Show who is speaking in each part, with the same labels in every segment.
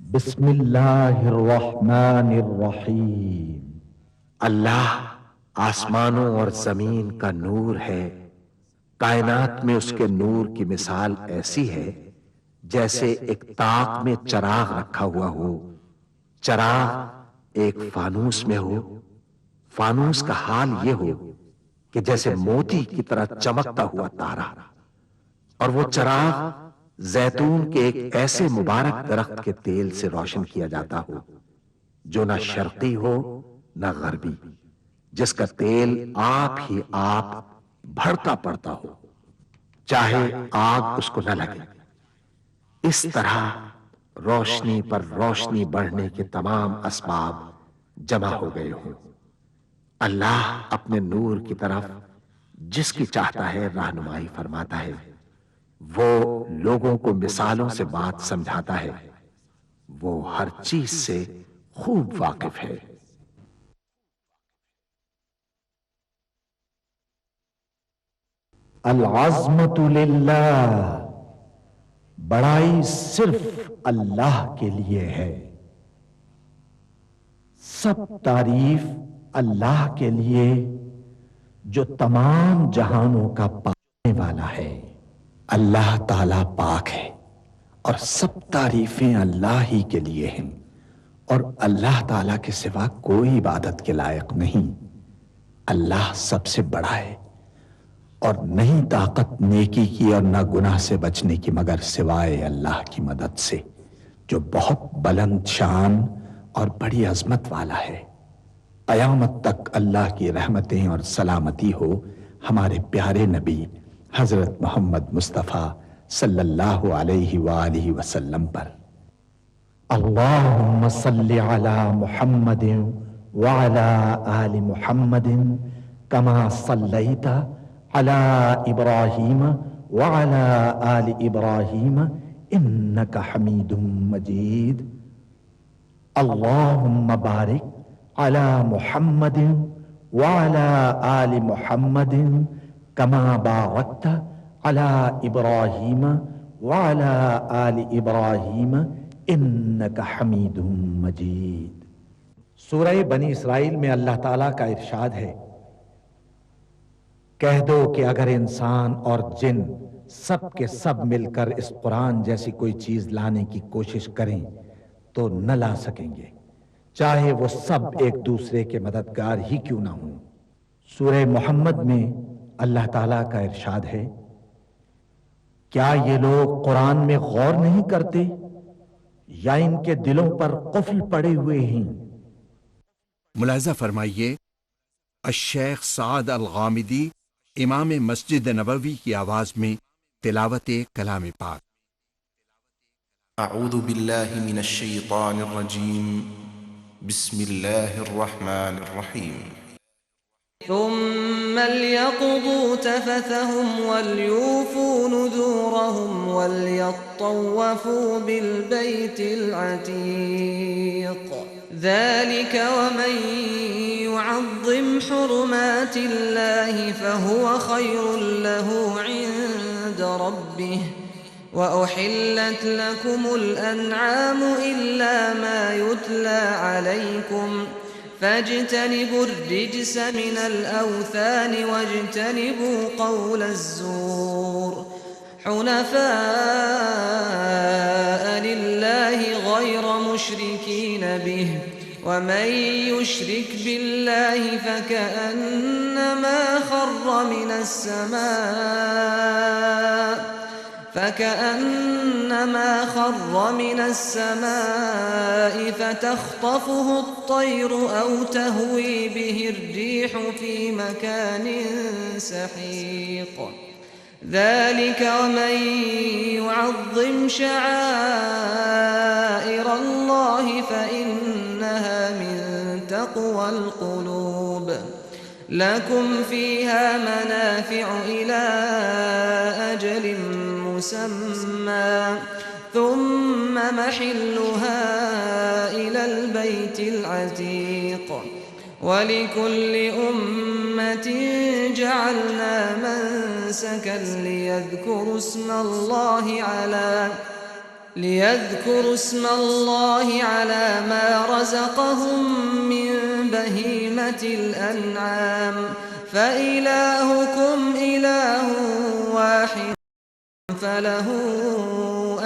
Speaker 1: بسم اللہ الرحمن الرحیم۔
Speaker 2: اللہ آسمانوں اور زمین کا نور ہے، کائنات میں اس کے نور کی مثال ایسی ہے جیسے ایک طاق میں چراغ رکھا ہوا ہو، چراغ ایک فانوس میں ہو، فانوس کا حال یہ ہو کہ جیسے موتی کی طرح چمکتا ہوا تارا، اور وہ چراغ زیتون کے ایک ایسے مبارک درخت کے تیل سے روشن کیا جاتا ہو جو نہ شرقی ہو نہ غربی، جس کا تیل آپ ہی آپ بھڑتا پڑتا ہو، چاہے آگ اس کو نہ لگے۔ اس طرح روشنی پر روشنی بڑھنے کے تمام اسباب جمع ہو گئے ہوں۔ اللہ اپنے نور کی طرف جس کی چاہتا ہے رہنمائی فرماتا ہے، وہ لوگوں کو مثالوں سے بات سمجھاتا ہے، وہ ہر چیز سے خوب واقف ہے۔
Speaker 1: العظمت للہ، بڑائی صرف اللہ کے لیے ہے، سب تعریف اللہ کے لیے جو تمام جہانوں کا پانے والا ہے۔ اللہ تعالی پاک ہے اور سب تعریفیں اللہ ہی کے لیے ہیں، اور اللہ تعالی کے سوا کوئی عبادت کے لائق نہیں۔ اللہ سب سے بڑا ہے اور نہیں طاقت نیکی کی اور نہ گناہ سے بچنے کی مگر سوائے اللہ کی مدد سے، جو بہت بلند شان اور بڑی عظمت والا ہے۔ قیامت تک اللہ کی رحمتیں اور سلامتی ہو ہمارے پیارے نبی حضرت محمد مصطفیٰ صلی اللہ علیہ وآلہ وسلم پر۔ اللہم صلی علی محمد وعلی آل محمد کما صلیت علی ابراہیم وعلی آل ابراہیم انک حمید مجید۔ اللہم بارک علی محمد وعلی آل محمد کما بارکت علی ابراہیم وعلی آل ابراہیم انک حمید مجید۔ سورہ بنی اسرائیل میں اللہ تعالیٰ کا ارشاد ہے، کہہ دو کہ اگر انسان اور جن سب کے سب مل کر اس قرآن جیسی کوئی چیز لانے کی کوشش کریں تو نہ لا سکیں گے، چاہے وہ سب ایک دوسرے کے مددگار ہی کیوں نہ ہوں۔ سورہ محمد میں اللہ تعالیٰ کا ارشاد ہے، کیا یہ لوگ قرآن میں غور نہیں کرتے یا ان کے دلوں پر قفل پڑے ہوئے ہیں؟
Speaker 3: ملاحظہ فرمائیے، الشیخ سعد الغامدی امام مسجد نبوی کی آواز میں تلاوت کلام پاک۔
Speaker 4: اعوذ باللہ من الشیطان الرجیم، بسم اللہ الرحمن الرحیم۔
Speaker 5: ثم ليقضوا تفثهم وليوفوا نذورهم وليطوفوا بالبيت العتيق، ذلك ومن يعظم حرمات الله فهو خير له عند ربه، وأحلت لكم الأنعام إلا ما يتلى عليكم فاجتنبوا الرجس من الأوثان واجتنبوا قول الزور، حنفاء لله غير مشركين به، ومن يشرك بالله فكأنما خر من السماء فتخطفه الطير أو تهوي به الريح في مكان سحيق، ذلك ومن يعظم شعائر الله فإنها من تقوى القلوب، لكم فيها منافع إلى أجل مسمى ثم محلها إلى البيت العتيق، ولكل أمة جعلنا منسكا ليذكروا اسم الله على ليذكروا اسم الله على ما رزقهم من بهيمة الأنعام فإلهكم إله واحد فله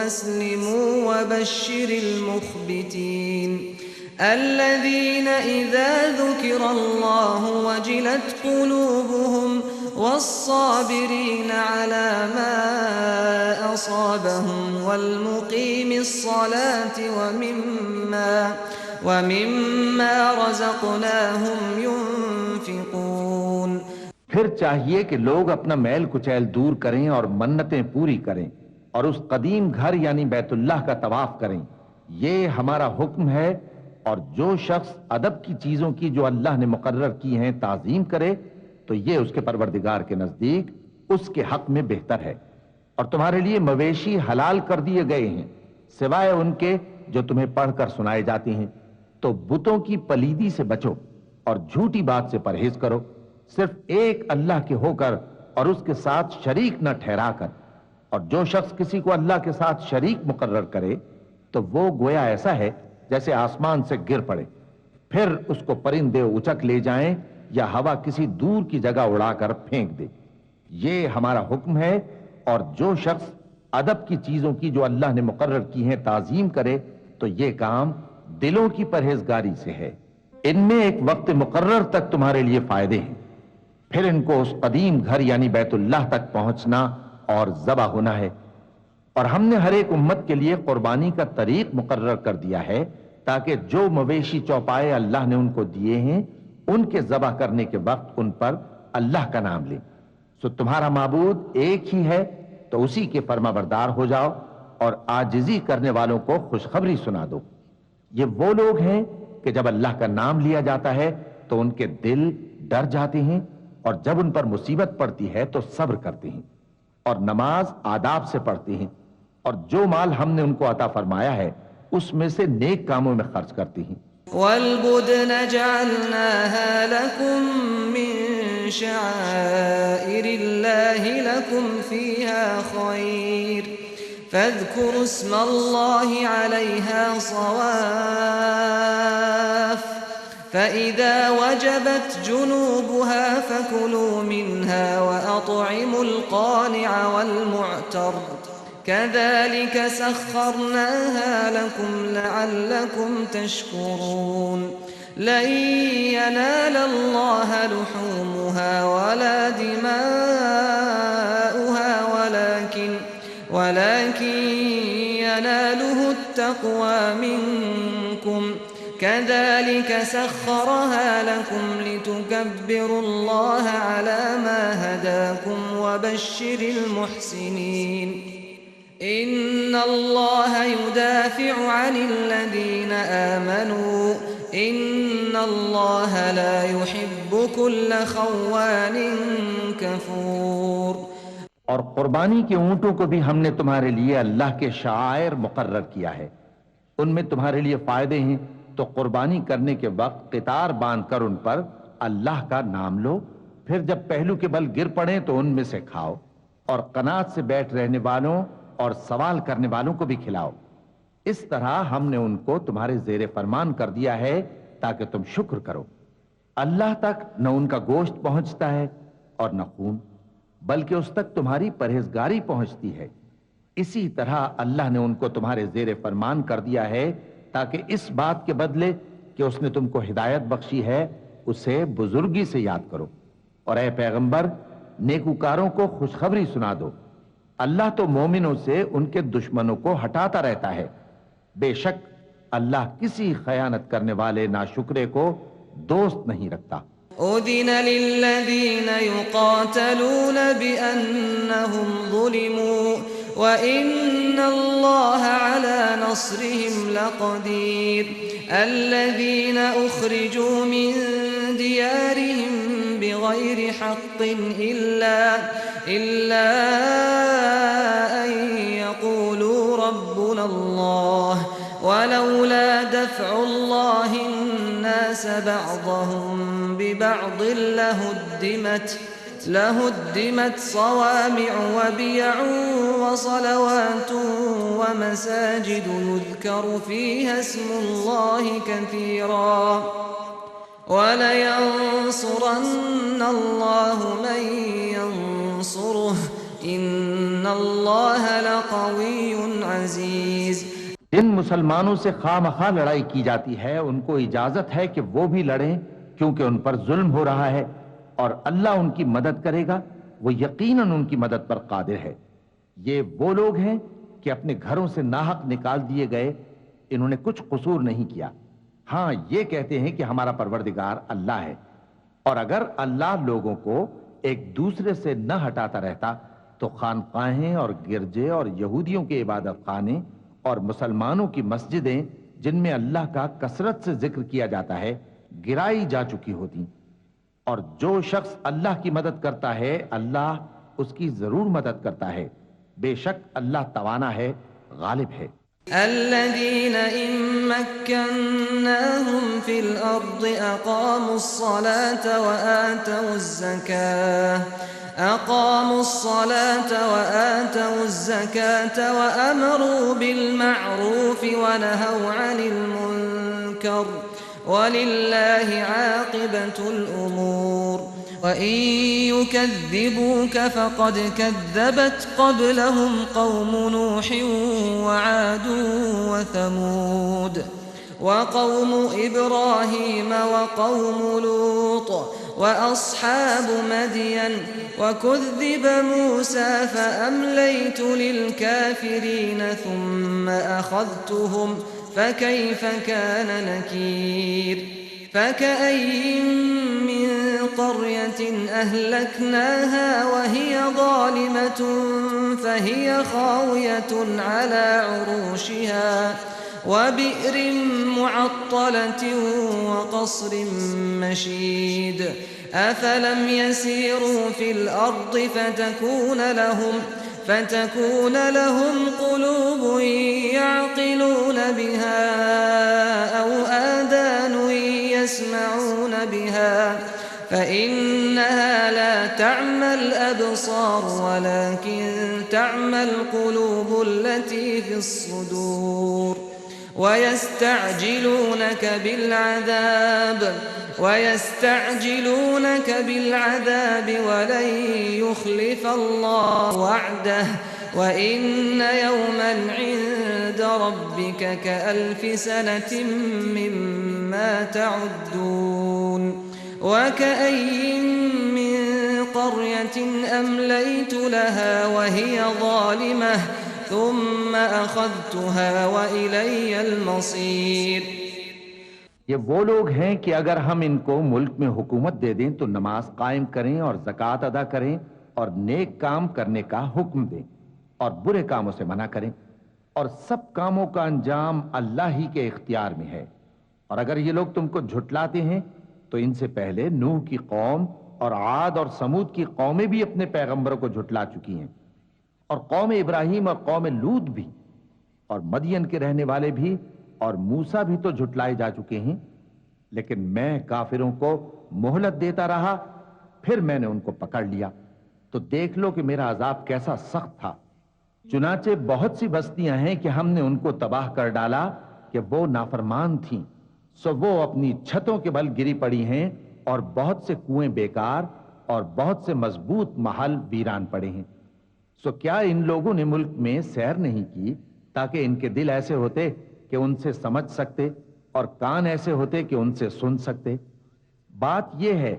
Speaker 5: أسلموا وبشر المخبتين الذين إذا ذكر الله وجلت قلوبهم والصابرين على ما أصابهم والمقيم الصلاة ومما رزقناهم ينفقون.
Speaker 2: پھر چاہیے کہ لوگ اپنا میل کچیل دور کریں اور منتیں پوری کریں اور اس قدیم گھر یعنی بیت اللہ کا طواف کریں. یہ ہمارا حکم ہے. اور جو شخص ادب کی چیزوں کی جو اللہ نے مقرر کی ہیں تعظیم کرے تو یہ اس کے پروردگار کے نزدیک اس کے حق میں بہتر ہے. اور تمہارے لیے مویشی حلال کر دیے گئے ہیں سوائے ان کے جو تمہیں پڑھ کر سنائے جاتے ہیں. تو بتوں کی پلیدی سے بچو اور جھوٹی بات سے پرہیز کرو صرف ایک اللہ کے ہو کر اور اس کے ساتھ شریک نہ ٹھہرا کر. اور جو شخص کسی کو اللہ کے ساتھ شریک مقرر کرے تو وہ گویا ایسا ہے جیسے آسمان سے گر پڑے پھر اس کو پرندے اچک لے جائیں یا ہوا کسی دور کی جگہ اڑا کر پھینک دے. یہ ہمارا حکم ہے. اور جو شخص ادب کی چیزوں کی جو اللہ نے مقرر کی ہیں تعظیم کرے تو یہ کام دلوں کی پرہیزگاری سے ہے. ان میں ایک وقت مقرر تک تمہارے لیے فائدے ہیں پھر ان کو اس قدیم گھر یعنی بیت اللہ تک پہنچنا اور ذبح ہونا ہے. اور ہم نے ہر ایک امت کے لیے قربانی کا طریق مقرر کر دیا ہے تاکہ جو مویشی چوپائے اللہ نے ان کو دیے ہیں ان کے ذبح کرنے کے وقت ان پر اللہ کا نام لیں. سو تمہارا معبود ایک ہی ہے تو اسی کے فرما بردار ہو جاؤ اور عاجزی کرنے والوں کو خوشخبری سنا دو. یہ وہ لوگ ہیں کہ جب اللہ کا نام لیا جاتا ہے تو ان کے دل ڈر جاتے ہیں اور جب ان پر مصیبت پڑتی ہے تو صبر کرتے ہیں اور نماز آداب سے پڑھتے ہیں اور جو مال ہم نے ان کو عطا فرمایا ہے اس میں سے نیک کاموں میں خرچ کرتے ہیں.
Speaker 5: والبدن جعلناها لكم من شعائر الله لكم فيها خير فاذكروا اسم الله عليها صواف فإذا وجبت جنوبها فكلوا منها وأطعموا القانع والمعتر كذلك سخرناها لكم لعلكم تشكرون. لن ينال الله لحومها ولا دماؤها ولكن يناله التقوى منكم كذلك سخرها لكم لتكبروا الله على ما هداكم وبشر المحسنين. إن الله يدافع عن الذين آمنوا إن الله لا يحب كل خوان كفور.
Speaker 2: اور قربانی کے اونٹوں کو بھی ہم نے تمہارے لیے اللہ کے شعائر مقرر کیا ہے. ان میں تمہارے لیے فائدے ہیں تو قربانی کرنے کے وقت قطار باندھ کر ان پر اللہ کا نام لو. پھر جب پہلو کے بل گر پڑیں تو ان میں سے کھاؤ اور قناعت سے بیٹھ رہنے والوں اور سوال کرنے والوں کو بھی کھلاؤ. اس طرح ہم نے ان کو تمہارے زیر فرمان کر دیا ہے تاکہ تم شکر کرو. اللہ تک نہ ان کا گوشت پہنچتا ہے اور نہ خون بلکہ اس تک تمہاری پرہیزگاری پہنچتی ہے. اسی طرح اللہ نے ان کو تمہارے زیر فرمان کر دیا ہے تاکہ اس بات کے بدلے کہ اس نے تم کو ہدایت بخشی ہے اسے بزرگی سے یاد کرو. اور اے پیغمبر نیکوکاروں کو خوشخبری سنا دو. اللہ تو مومنوں سے ان کے دشمنوں کو ہٹاتا رہتا ہے. بے شک اللہ کسی خیانت کرنے والے ناشکرے کو دوست نہیں رکھتا.
Speaker 5: أذن للذين يقاتلون بأنهم ظلموا وإن الله على نصرهم لقدير. الذين أخرجوا من ديارهم بغير حق إلا أن يقولوا ربنا الله ولولا دفع الله الناس بعضهم ببعض لهدمت صوامع وبيع وصلوات ومساجد يذكر فيها اسم الله كثيرا وَلَيَنصُرَنَّ اللَّهُ مَن يَنصُرُهُ إِنَّ اللَّهَ لَقَوِيٌّ عَزِيزٌ۔
Speaker 2: جن مسلمانوں سے خواہ مخواہ لڑائی کی جاتی ہے ان کو اجازت ہے کہ وہ بھی لڑیں کیونکہ ان پر ظلم ہو رہا ہے، اور اللہ ان کی مدد کرے گا، وہ یقیناً ان کی مدد پر قادر ہے۔ یہ وہ لوگ ہیں کہ اپنے گھروں سے ناحق نکال دیے گئے، انہوں نے کچھ قصور نہیں کیا، ہاں یہ کہتے ہیں کہ ہمارا پروردگار اللہ ہے، اور اگر اللہ لوگوں کو ایک دوسرے سے نہ ہٹاتا رہتا تو خانقاہیں اور گرجے اور یہودیوں کے عبادت خانے اور مسلمانوں کی مسجدیں جن میں اللہ کا کثرت سے ذکر کیا جاتا ہے گرائی جا چکی ہوتی، اور جو شخص اللہ کی مدد کرتا ہے اللہ اس کی ضرور مدد کرتا ہے، بے شک اللہ توانا ہے، غالب ہے۔
Speaker 5: الذين إن مكناهم في الأرض أقاموا الصلاة وآتوا الزكاة وأمروا بالمعروف ونهوا عن المنكر ولله عاقبة الأمور وإن يكذبوك فقد كذبت قبلهم قوم نوح وعاد وثمود وقوم إبراهيم وقوم لوط وأصحاب مدين وكذب موسى فأمليت للكافرين ثم أخذتهم فكيف كان نكير فكأي من قرية أهلكناها وهي ظالمة فهي خاوية على عروشها وبئر معطلة وقصر مشيد أفلم يسيروا في الأرض فتكون لهم قلوب يعقلون بها أو آذان يسمعون بها فإنها لا تعمى الأبصار ولكن تعمى القلوب التي في الصدور ويستعجلونك بالعذاب ولن يخلف الله وعده وإن يوما عند ربك كألف سنة مما تعدون وكأي من قرية أمليت لها وهي ظالمة ثم أخذتها وإلي المصير۔
Speaker 2: یہ وہ لوگ ہیں کہ اگر ہم ان کو ملک میں حکومت دے دیں تو نماز قائم کریں اور زکوٰۃ ادا کریں اور نیک کام کرنے کا حکم دیں اور برے کاموں سے منع کریں، اور سب کاموں کا انجام اللہ ہی کے اختیار میں ہے۔ اور اگر یہ لوگ تم کو جھٹلاتے ہیں تو ان سے پہلے نوح کی قوم اور عاد اور سمود کی قومیں بھی اپنے پیغمبروں کو جھٹلا چکی ہیں، اور قوم ابراہیم اور قوم لوط بھی، اور مدین کے رہنے والے بھی، اور موسیٰ بھی تو جھٹلائے جا چکے ہیں، لیکن میں کافروں کو مہلت دیتا رہا، پھر میں نے ان کو پکڑ لیا، تو دیکھ لو کہ میرا عذاب کیسا سخت تھا۔ چنانچہ بہت سی بستیاں ہیں کہ ہم نے ان کو تباہ کر ڈالا کہ وہ نافرمان تھیں، سو وہ اپنی چھتوں کے بل گری پڑی ہیں، اور بہت سے کنویں بیکار اور بہت سے مضبوط محل ویران پڑے ہیں۔ سو کیا ان لوگوں نے ملک میں سیر نہیں کی تاکہ ان کے دل ایسے ہوتے کہ ان سے سمجھ سکتے اور کان ایسے ہوتے کہ ان سے سن سکتے؟ بات یہ ہے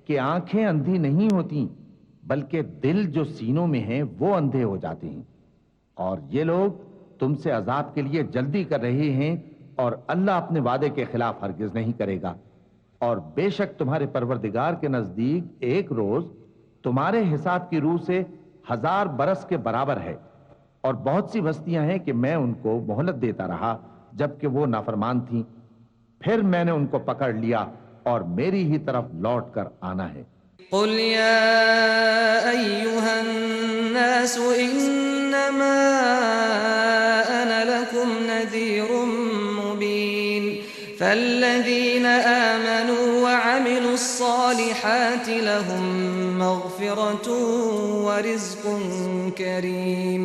Speaker 2: کہ آنکھیں اندھی نہیں ہوتی بلکہ دل جو سینوں میں ہیں وہ اندھے ہو جاتے ہیں، اور یہ لوگ تم سے عذاب کے لیے جلدی کر رہے ہیں، اور اللہ اپنے وعدے کے خلاف ہرگز نہیں کرے گا۔ اور بے شک تمہارے پروردگار کے نزدیک ایک روز تمہارے حساب کی روح سے 1000 برس کے برابر ہے، اور بہت سی بستیاں ہیں کہ میں ان کو مہلت دیتا رہا جبکہ وہ نافرمان تھیں، پھر میں نے ان کو پکڑ لیا اور میری ہی طرف لوٹ کر آنا ہے۔
Speaker 5: قل يا أيها الناس إنما أنا لكم نذير مبين فالذين آمنوا وعملوا الصالحات لهم مغفرة ورزق كريم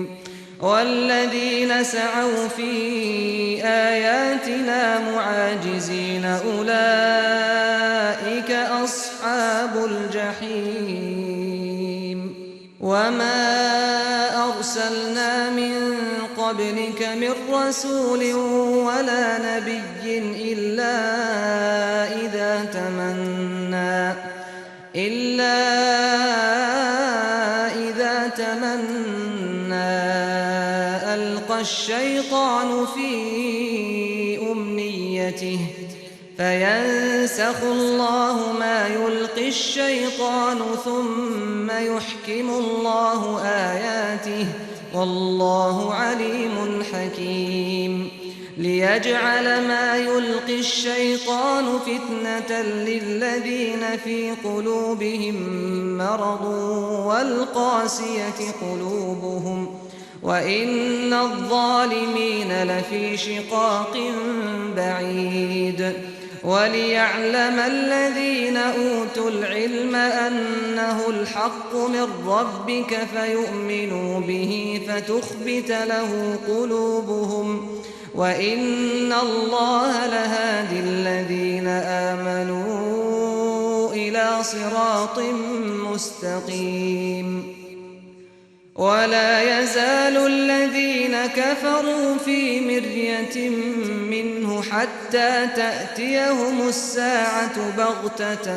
Speaker 5: والذين سعوا في آياتنا معاجزين أولئك أصحاب الجحيم وما أرسلنا من قبلك من رسول ولا نبي إلا إذا تمنى ألقى الشيطان في أمنيته فينسخ الله ما يلقي الشيطان ثم يحكم الله آياته والله عليم حكيم ليجعل ما يلقي الشيطان فتنة للذين في قلوبهم مرض والقاسية قلوبهم وإن الظالمين لفي شقاق بعيد وليعلم الذين أوتوا العلم أنه الحق من ربك فيؤمنوا به فتخبت له قلوبهم وإن الله لهادي الذين آمنوا إلى صراط مستقيم ولا يزال الذين كفروا في مرية منه حتى تأتيهم الساعة بغتة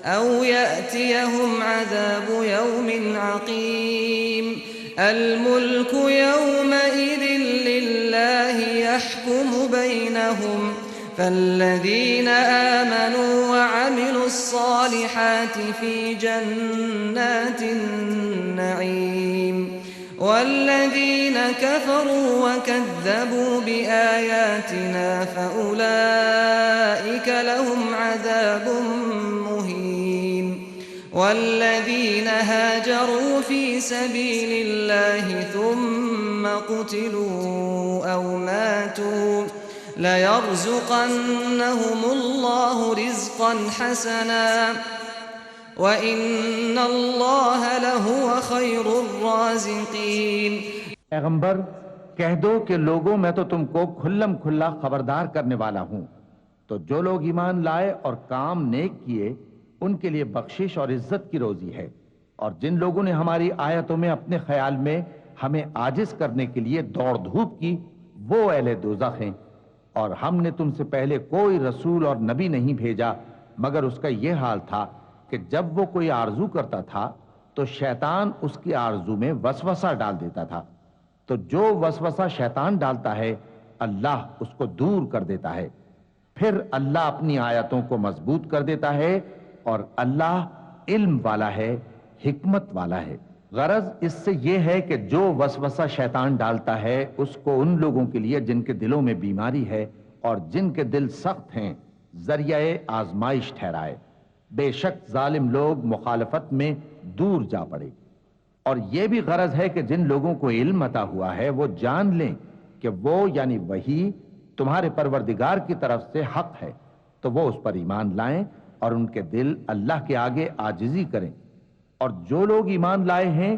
Speaker 5: أو يأتيهم عذاب يوم عقيم الملك يومئذ لله يحكم بينهم فالذين آمنوا وعملوا الصالحات في جنات النعيم والذين كفروا وكذبوا بآياتنا فأولئك لهم عذاب مهين والذين هاجروا في سبيل الله ثم قتلوا أو ماتوا ليرزقنهم الله رزقا حسنا وَإِنَّ اللَّهَ لَهُوَ خَيْرُ الرَّازِقِينَ۔
Speaker 1: پیغمبر کہہ دو کہ لوگوں میں تو تم کو کھلم کھلا خبردار کرنے والا ہوں، تو جو لوگ ایمان لائے اور کام نیک کیے ان کے لیے بخشش اور عزت کی روزی ہے، اور جن لوگوں نے ہماری آیتوں میں اپنے خیال میں ہمیں عاجز کرنے کے لیے دوڑ دھوپ کی وہ اہل دوزخ ہیں۔ اور ہم نے تم سے پہلے کوئی رسول اور نبی نہیں بھیجا مگر اس کا یہ حال تھا کہ جب وہ کوئی آرزو کرتا تھا تو شیطان اس کی آرزو میں وسوسہ ڈال دیتا تھا، تو جو وسوسہ شیطان ڈالتا ہے اللہ اس کو دور کر دیتا ہے، پھر اللہ اپنی آیتوں کو مضبوط کر دیتا ہے، اور اللہ علم والا ہے، حکمت والا ہے۔ غرض اس سے یہ ہے کہ جو وسوسہ شیطان ڈالتا ہے اس کو ان لوگوں کے لیے جن کے دلوں میں بیماری ہے اور جن کے دل سخت ہیں ذریعہ آزمائش ٹھہرائے۔ بے شک ظالم لوگ مخالفت میں دور جا پڑے۔ اور یہ بھی غرض ہے کہ جن لوگوں کو علم عطا ہوا ہے وہ جان لیں کہ وہ یعنی وحی تمہارے پروردگار کی طرف سے حق ہے، تو وہ اس پر ایمان لائیں اور ان کے دل اللہ کے آگے عاجزی کریں۔ اور جو لوگ ایمان لائے ہیں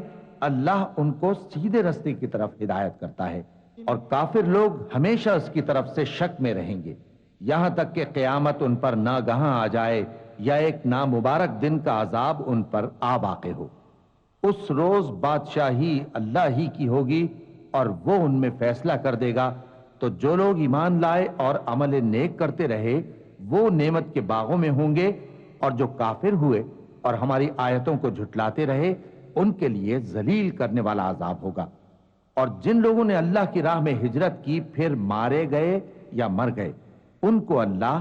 Speaker 1: اللہ ان کو سیدھے راستے کی طرف ہدایت کرتا ہے، اور کافر لوگ ہمیشہ اس کی طرف سے شک میں رہیں گے یہاں تک کہ قیامت ان پر ناگہاں آ جائے یا ایک نامبارک دن کا عذاب ان پر آ واقع ہو۔ اس روز بادشاہی اللہ ہی کی ہوگی اور وہ ان میں فیصلہ کر دے گا، تو جو لوگ ایمان لائے اور عمل نیک کرتے رہے وہ نعمت کے باغوں میں ہوں گے، اور جو کافر ہوئے اور ہماری آیتوں کو جھٹلاتے رہے ان کے لیے ذلیل کرنے والا عذاب ہوگا۔ اور جن لوگوں نے اللہ کی راہ میں ہجرت کی پھر مارے گئے یا مر گئے ان کو اللہ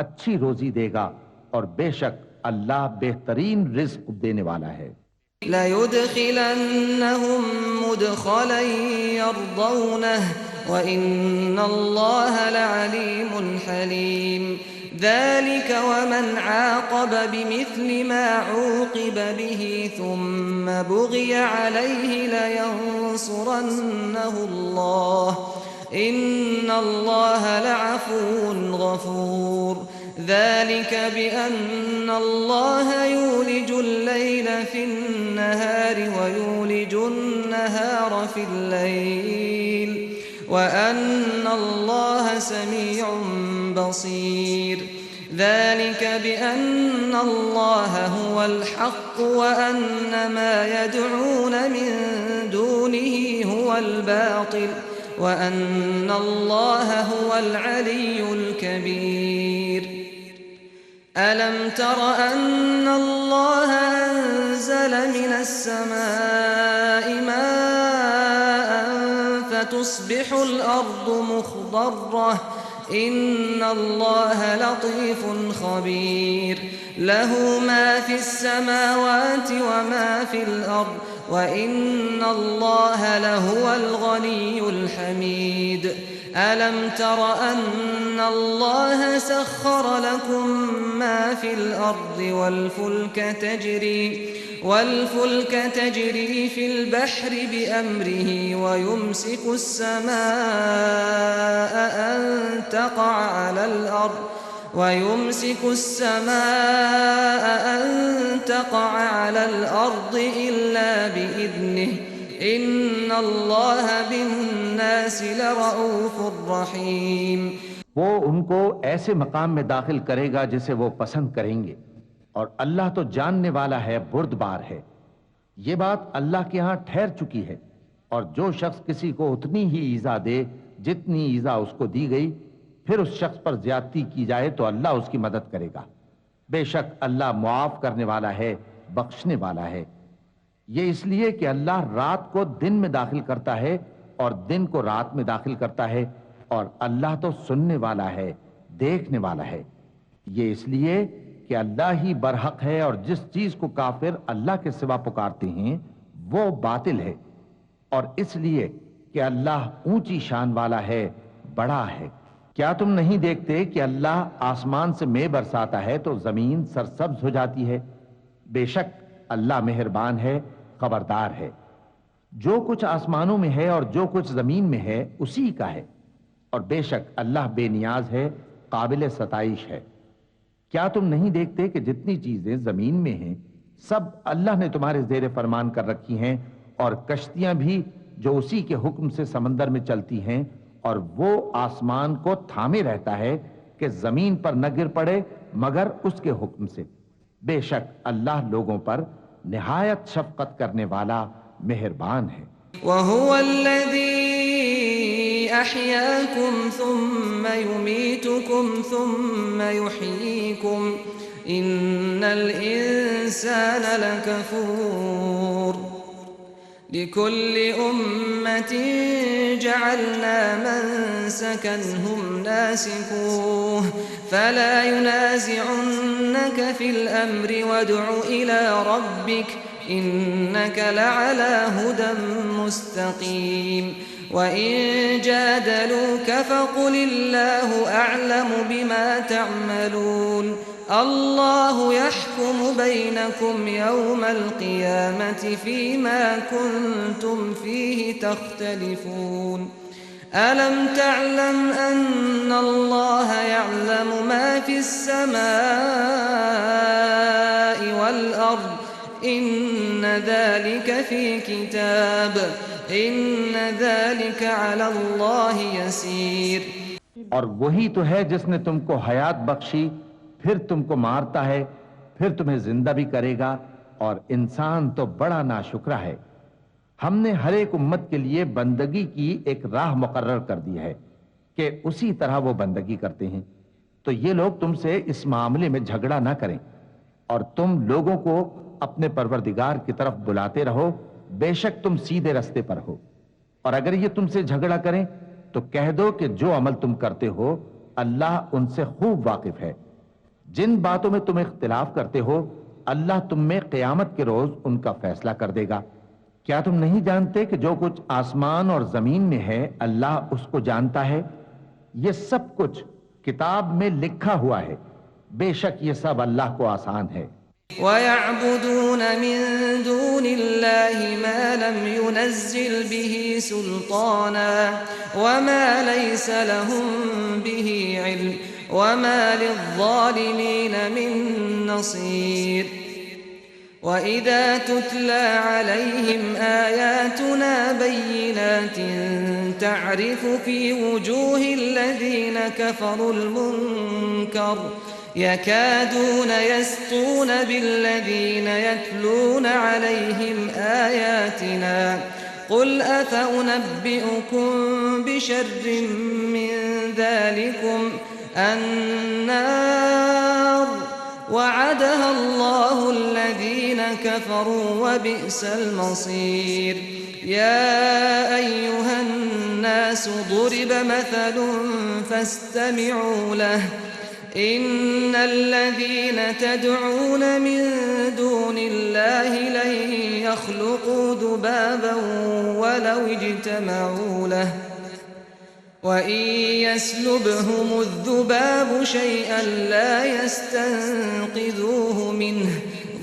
Speaker 1: اچھی روزی دے گا، اور بے شک اللہ بہترین رزق دینے والا ہے۔
Speaker 5: لَيُدْخِلَنَّهُمْ مُدْخَلًا يَرْضَوْنَهُ وَإِنَّ اللَّهَ لَعَلِيمٌ حَلِيمٌ ذَلِكَ وَمَنْ عَاقَبَ بِمِثْلِ مَا عُوقِبَ بِهِ ثُمَّ بُغِيَ عَلَيْهِ لَيَنصُرَنَّهُ اللَّهُ إِنَّ اللَّهَ لَعَفُوٌّ غَفُورٌ ذلك بأن الله يولج الليل في النهار ويولج النهار في الليل وأن الله سميع بصير ذلك بأن الله هو الحق وأن ما يدعون من دونه هو الباطل وأن الله هو العلي الكبير ألم تر أن الله أنزل من السماء ماء فتصبح الأرض مخضرة إن الله لطيف خبير له ما في السماوات وما في الأرض وإن الله لهو الغني الحميد ألم تر أن الله سخر لكم ما في الأرض والفلك تجري في البحر بأمره ويمسك السماء أن تقع على الأرض إلا بإذنه إن الله بالناس لرؤوف رحيم
Speaker 2: وہ ان کو ایسے مقام میں داخل کرے گا جسے وہ پسند کریں گے، اور اللہ تو جاننے والا ہے، بردبار ہے۔ یہ بات اللہ کے ہاں ٹھہر چکی ہے، اور جو شخص کسی کو اتنی ہی ایذا دے جتنی ایذا اس کو دی گئی، پھر اس شخص پر زیادتی کی جائے تو اللہ اس کی مدد کرے گا۔ بے شک اللہ معاف کرنے والا ہے، بخشنے والا ہے۔ یہ اس لیے کہ اللہ رات کو دن میں داخل کرتا ہے اور دن کو رات میں داخل کرتا ہے، اور اللہ تو سننے والا ہے، دیکھنے والا ہے۔ یہ اس لیے کہ اللہ ہی برحق ہے، اور جس چیز کو کافر اللہ کے سوا پکارتے ہیں وہ باطل ہے، اور اس لیے کہ اللہ اونچی شان والا ہے، بڑا ہے۔ کیا تم نہیں دیکھتے کہ اللہ آسمان سے مے برساتا ہے تو زمین سرسبز ہو جاتی ہے؟ بے شک اللہ مہربان ہے، خبردار ہے۔ جو کچھ آسمانوں میں ہے اور جو کچھ زمین میں ہے اسی کا ہے، اور بے شک اللہ بے نیاز ہے، قابل ستائش ہے۔ کیا تم نہیں دیکھتے کہ جتنی چیزیں زمین میں ہیں سب اللہ نے تمہارے زیر فرمان کر رکھی ہیں، اور کشتیاں بھی جو اسی کے حکم سے سمندر میں چلتی ہیں، اور وہ آسمان کو تھامے رہتا ہے کہ زمین پر نہ گر پڑے مگر اس کے حکم سے۔ بے شک اللہ لوگوں پر نہایت شفقت کرنے والا مہربان ہے۔
Speaker 5: وَهُوَ الَّذِي أَحْيَاكُمْ ثُمَّ يُمِيتُكُمْ ثُمَّ يُحْيِيكُمْ إِنَّ الْإِنسَانَ لَكَفُورٌ لِكُلِّ أُمَّةٍ جَعَلْنَا مَنسَكًا هُمْ نَاسِكُوهُ فَلَا يُنَازِعُنَّكَ فِي الْأَمْرِ وَادْعُ إِلَى رَبِّكَ إِنَّكَ لَعَلَى هُدًى مُسْتَقِيمٍ وَإِن جَادَلُوكَ فَقُلِ اللَّهُ أَعْلَمُ بِمَا تَعْمَلُونَ الله يحكم بينكم يوم القيامة فيما كنتم فيه تختلفون ألم تعلم أن الله يعلم ما في السماء والأرض إن ذلك في كتاب إن ذلك على الله يسير۔
Speaker 2: اور وہی تو ہے جس نے تم کو حیات بخشی، پھر تم کو مارتا ہے، پھر تمہیں زندہ بھی کرے گا، اور انسان تو بڑا ناشکرا ہے۔ ہم نے ہر ایک امت کے لیے بندگی کی ایک راہ مقرر کر دی ہے کہ اسی طرح وہ بندگی کرتے ہیں، تو یہ لوگ تم سے اس معاملے میں جھگڑا نہ کریں، اور تم لوگوں کو اپنے پروردگار کی طرف بلاتے رہو، بے شک تم سیدھے رستے پر ہو۔ اور اگر یہ تم سے جھگڑا کریں تو کہہ دو کہ جو عمل تم کرتے ہو اللہ ان سے خوب واقف ہے۔ جن باتوں میں تم اختلاف کرتے ہو اللہ تم میں قیامت کے روز ان کا فیصلہ کر دے گا۔ کیا تم نہیں جانتے کہ جو کچھ آسمان اور زمین میں ہے اللہ اس کو جانتا ہے؟ یہ سب کچھ کتاب میں لکھا ہوا ہے، بے شک یہ سب اللہ کو آسان ہے۔
Speaker 5: وَيَعْبُدُونَ مِن دُونِ اللَّهِ مَا لَمْ يُنَزِّلْ بِهِ سُلْطَانًا وَمَا لَيْسَ لَهُم بِهِ عِلْمٌ وما للظالمين من نصير وإذا تتلى عليهم آياتنا بينات تعرف في وجوه الذين كفروا المنكر يكادون يسطون بالذين يتلون عليهم آياتنا قل أفأنبئكم بشر من ذلكم النار وعدها الله الذين كفروا وبئس المصير يا أيها الناس ضرب مثل فاستمعوا له إن الذين تدعون من دون الله لن يخلقوا ذبابا ولو اجتمعوا له وإن يسلبهم الذباب شيئا لا يستنقذوه منه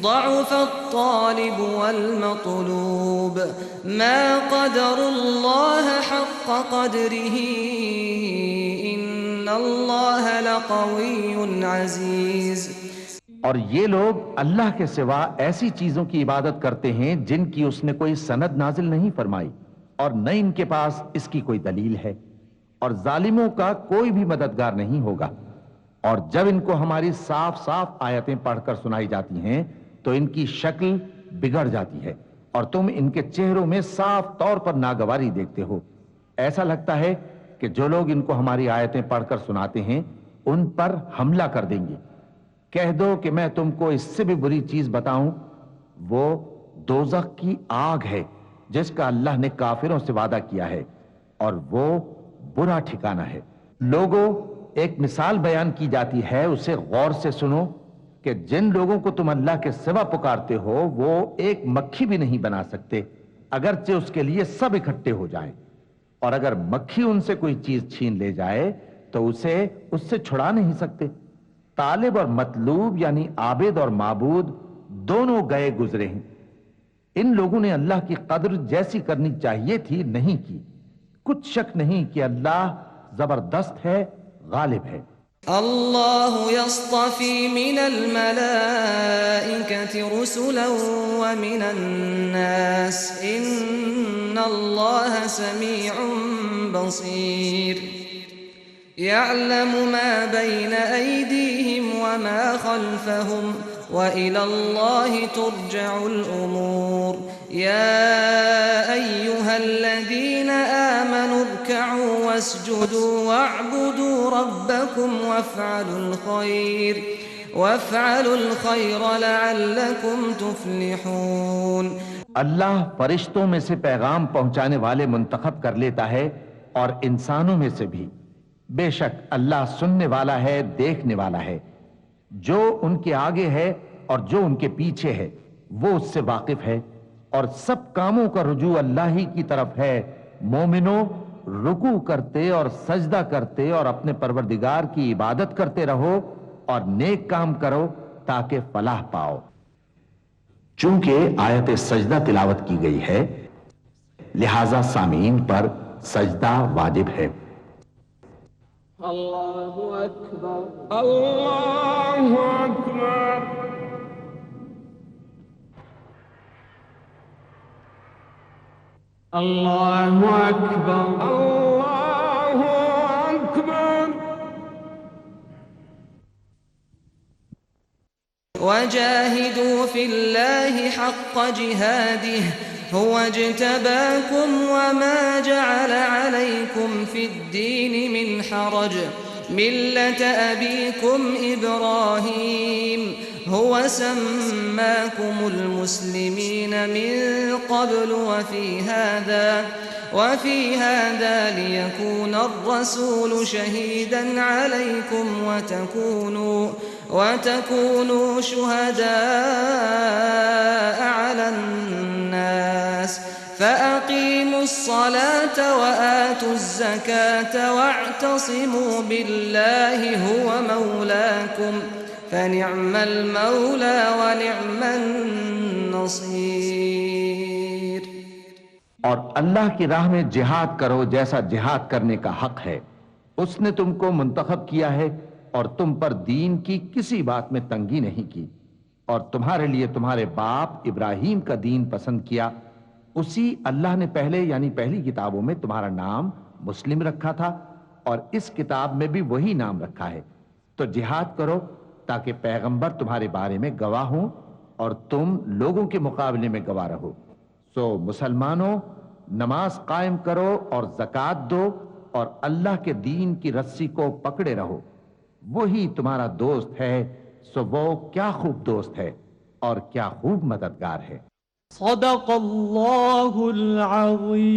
Speaker 5: ضعف الطالب والمطلوب ما قدروا الله حق قدره إن الله لقوي عزيز.
Speaker 2: اور یہ لوگ اللہ کے سوا ایسی چیزوں کی عبادت کرتے ہیں جن کی اس نے کوئی سند نازل نہیں فرمائی اور نہ ان کے پاس اس کی کوئی دلیل ہے، اور ظالموں کا کوئی بھی مددگار نہیں ہوگا. اور جب ان کو ہماری صاف صاف آیتیں پڑھ کر سنائی جاتی ہیں تو ان کی شکل بگڑ جاتی ہے اور تم ان کے چہروں میں صاف طور پر ناگواری دیکھتے ہو. ایسا لگتا ہے کہ جو لوگ ان کو ہماری آیتیں پڑھ کر سناتے ہیں ان پر حملہ کر دیں گے. کہہ دو کہ میں تم کو اس سے بھی بری چیز بتاؤں، وہ دوزخ کی آگ ہے جس کا اللہ نے کافروں سے وعدہ کیا ہے، اور وہ برا ٹھکانہ ہے. لوگوں، ایک مثال بیان کی جاتی ہے، اسے غور سے سنو کہ جن لوگوں کو تم اللہ کے سوا پکارتے ہو وہ ایک مکھی بھی نہیں بنا سکتے اگرچہ اس کے لیے سب اکٹھے ہو جائیں، اور اگر مکھی ان سے کوئی چیز چھین لے جائے تو اسے اس سے چھڑا نہیں سکتے. طالب اور مطلوب یعنی عابد اور معبود دونوں گئے گزرے ہیں. ان لوگوں نے اللہ کی قدر جیسی کرنی چاہیے تھی نہیں کی. کچھ شک نہیں کہ اللہ زبردست ہے، غالب ہے.
Speaker 5: اللہ يصطفی من الملائکة رسلا ومن الناس ان اللہ سمیع بصیر يعلم ما بين أيديهم وما خلفهم وإلى الله ترجع الأمور يا أيها الذين آمنوا اركعوا واسجدوا واعبدوا ربكم وافعلوا الخير لعلكم تفلحون.
Speaker 2: اللہ فرشتوں میں سے پیغام پہنچانے والے منتخب کر لیتا ہے اور انسانوں میں سے بھی. بے شک اللہ سننے والا ہے، دیکھنے والا ہے. جو ان کے آگے ہے اور جو ان کے پیچھے ہے وہ اس سے واقف ہے، اور سب کاموں کا رجوع اللہ ہی کی طرف ہے. مومنوں، رکوع کرتے اور سجدہ کرتے اور اپنے پروردگار کی عبادت کرتے رہو اور نیک کام کرو تاکہ فلاح پاؤ. چونکہ آیت سجدہ تلاوت کی گئی ہے لہذا سامعین پر سجدہ واجب ہے.
Speaker 6: اللہ اکبر اللہ اکبر اللہ اکبر اللہ اکبر.
Speaker 5: وجاهدوا في الله حق جهاده هو اجتباكم وما جعل عليكم في الدين من حرج ملة أبيكم إبراهيم هو سماكم المسلمين من قبل وفي هذا ليكون الرسول شهيدا عليكم وتكونوا شهداء على الناس فأقيموا الصلاة وآتوا الزكاة واعتصموا بالله هو مولاكم فنعم المولى ونعم النصير.
Speaker 2: اور اللہ کی راہ میں جہاد کرو جیسا جہاد کرنے کا حق ہے. اس نے تم کو منتخب کیا ہے اور تم پر دین کی کسی بات میں تنگی نہیں کی، اور تمہارے لیے تمہارے باپ ابراہیم کا دین پسند کیا، اسی اللہ نے پہلے یعنی پہلی کتابوں میں تمہارا نام مسلم رکھا تھا، اور اس کتاب میں بھی وہی نام رکھا ہے۔ تو جہاد کرو تاکہ پیغمبر تمہارے بارے میں گواہ ہوں اور تم لوگوں کے مقابلے میں گواہ رہو۔ سو مسلمانوں، نماز قائم کرو اور زکوٰۃ دو اور اللہ کے دین کی رسی کو پکڑے رہو، وہی تمہارا دوست ہے، سو وہ کیا خوب دوست ہے اور کیا خوب مددگار ہے۔
Speaker 7: صدق اللہ العظیم۔